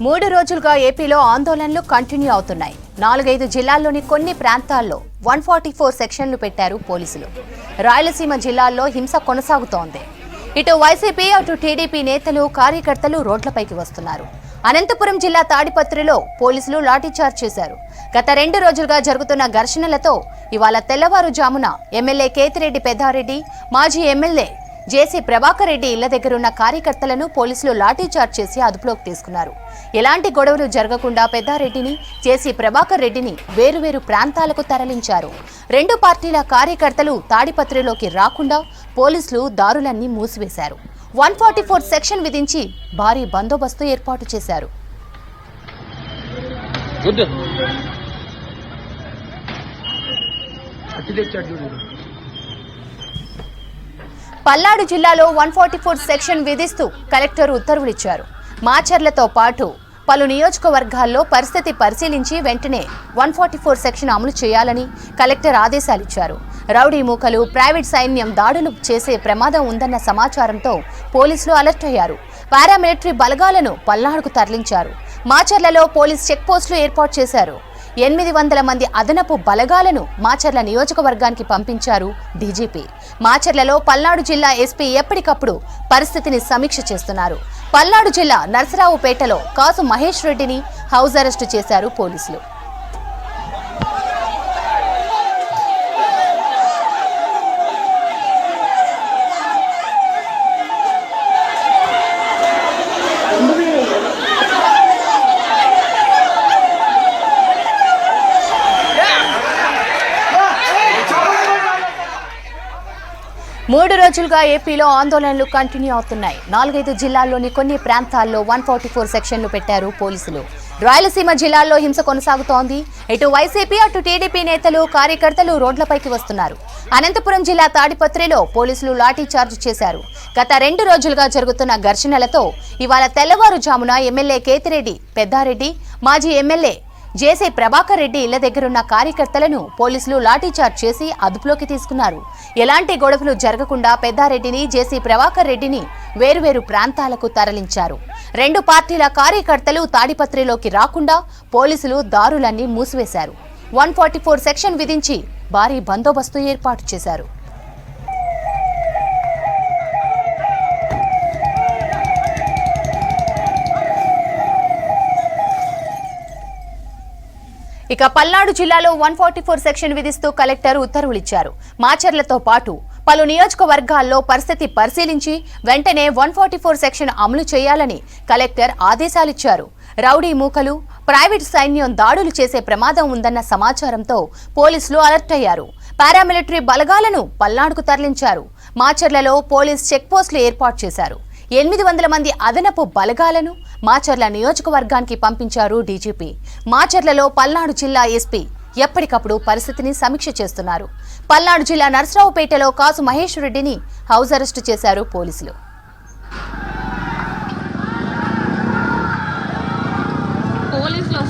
3 రోజులుగా ఏపీలో ఆందోళనలు కంటిన్యూ అవుతున్నాయి. 4-5 జిల్లాల్లోని కొన్ని ప్రాంతాల్లో 144 సెక్షన్లు పెట్టారు పోలీసులు. రాయలసీమ జిల్లాల్లో హింస కొనసాగుతోంది. ఇటు వైసీపీ అటు టీడీపీ నేతలు కార్యకర్తలు రోడ్లపైకి వస్తున్నారు. అనంతపురం జిల్లా తాడిపత్రిలో పోలీసులు లాఠీచార్జ్ చేశారు. గత 2 రోజులుగా జరుగుతున్న ఘర్షణలతో ఇవాళ తెల్లవారుజామున ఎమ్మెల్యే కేతిరెడ్డి పెద్దారెడ్డి, మాజీ ఎమ్మెల్యే జేసీ ప్రభాకర్ రెడ్డి ఇళ్ల దగ్గరున్న కార్యకర్తలను పోలీసులు లాఠీచార్జ్ చేసి అదుపులోకి తీసుకున్నారు. ఎలాంటి గొడవలు జరగకుండా పెద్దారెడ్డిని, జేసీ ప్రభాకర్ రెడ్డిని వేరువేరు ప్రాంతాలకు తరలించారు. 2 పార్టీల కార్యకర్తలు తాడిపత్రిలోకి రాకుండా పోలీసులు దారులన్నీ మూసివేశారు. 144 సెక్షన్ విధించి భారీ బందోబస్తు ఏర్పాటు చేశారు. పల్నాడు జిల్లాలో 144 సెక్షన్ విధిస్తూ కలెక్టర్ ఉత్తర్వులిచ్చారు. మాచర్లతో పాటు పలు నియోజకవర్గాల్లో పరిస్థితి పరిశీలించి వెంటనే 144 సెక్షన్ అమలు చేయాలని కలెక్టర్ ఆదేశాలిచ్చారు. రౌడీ మూకలు, ప్రైవేట్ సైన్యం దాడులు చేసే ప్రమాదం ఉందన్న సమాచారంతో పోలీసులు అలర్ట్ అయ్యారు. పారామిలిటరీ బలగాలను పల్నాడుకు తరలించారు. మాచర్లలో పోలీస్ చెక్ పోస్టులు ఏర్పాటు చేశారు. 800 మంది అదనపు బలగాలను మాచర్ల నియోజకవర్గానికి పంపించారు డీజీపీ. మాచర్లలో పల్నాడు జిల్లా ఎస్పీ ఎప్పటికప్పుడు పరిస్థితిని సమీక్ష చేస్తున్నారు. పల్నాడు జిల్లా నర్సరావుపేటలో కాసు మహేష్ రెడ్డిని హౌస్ అరెస్టు చేశారు పోలీసులు. మూడు రోజులుగా ఏపీలో ఆందోళనలు కంటిన్యూ అవుతున్నాయి. 4-5 జిల్లాల్లోని కొన్ని ప్రాంతాల్లో 144 సెక్షన్లు పెట్టారు పోలీసులు. రాయలసీమ జిల్లాల్లో హింస కొనసాగుతోంది. ఇటు వైసీపీ అటు టీడీపీ నేతలు కార్యకర్తలు రోడ్లపైకి వస్తున్నారు. అనంతపురం జిల్లా తాడిపత్రిలో పోలీసులు లాఠీచార్జ్ చేశారు. గత 2 రోజులుగా జరుగుతున్న ఘర్షణలతో ఇవాళ తెల్లవారుజామున ఎమ్మెల్యే కేతిరెడ్డి పెద్దారెడ్డి, మాజీ ఎమ్మెల్యే జేసీ ప్రభాకర్ రెడ్డి ఇళ్ల దగ్గరున్న కార్యకర్తలను పోలీసులు లాఠీచార్జ్ చేసి అదుపులోకి తీసుకున్నారు. ఎలాంటి గొడవలు జరగకుండా పెద్దారెడ్డిని, జేసీ ప్రభాకర్ రెడ్డిని వేరువేరు ప్రాంతాలకు తరలించారు. 2 పార్టీల కార్యకర్తలు తాడిపత్రిలోకి రాకుండా పోలీసులు దారులన్నీ మూసివేశారు. 144 సెక్షన్ విధించి భారీ బందోబస్తు ఏర్పాటు చేశారు. ఇక పల్నాడు జిల్లాలో 144 సెక్షన్ విధిస్తూ కలెక్టర్ ఉత్తర్వులిచ్చారు. మాచర్లతో పాటు పలు నియోజకవర్గాల్లో పరిస్థితి పరిశీలించి వెంటనే 144 సెక్షన్ అమలు చేయాలని కలెక్టర్ ఆదేశాలిచ్చారు. రౌడీ మూకలు, ప్రైవేట్ సైన్యం దాడులు చేసే ప్రమాదం ఉందన్న సమాచారంతో పోలీసులు అలర్ట్ అయ్యారు. పారామిలిటరీ బలగాలను పల్నాడుకు తరలించారు. మాచర్లలో పోలీస్ చెక్ పోస్టులు ఏర్పాటు చేశారు. 800 మంది అదనపు బలగాలను మాచర్ల నియోజకవర్గానికి పంపించారు డీజీపీ. మాచర్లలో పల్నాడు జిల్లా ఎస్పీ ఎప్పటికప్పుడు పరిస్థితిని సమీక్ష చేస్తున్నారు. పల్నాడు జిల్లా నర్సరావుపేటలో కాసు మహేష్ రెడ్డిని హౌస్ అరెస్టు చేశారు పోలీసులు. పోలీసులు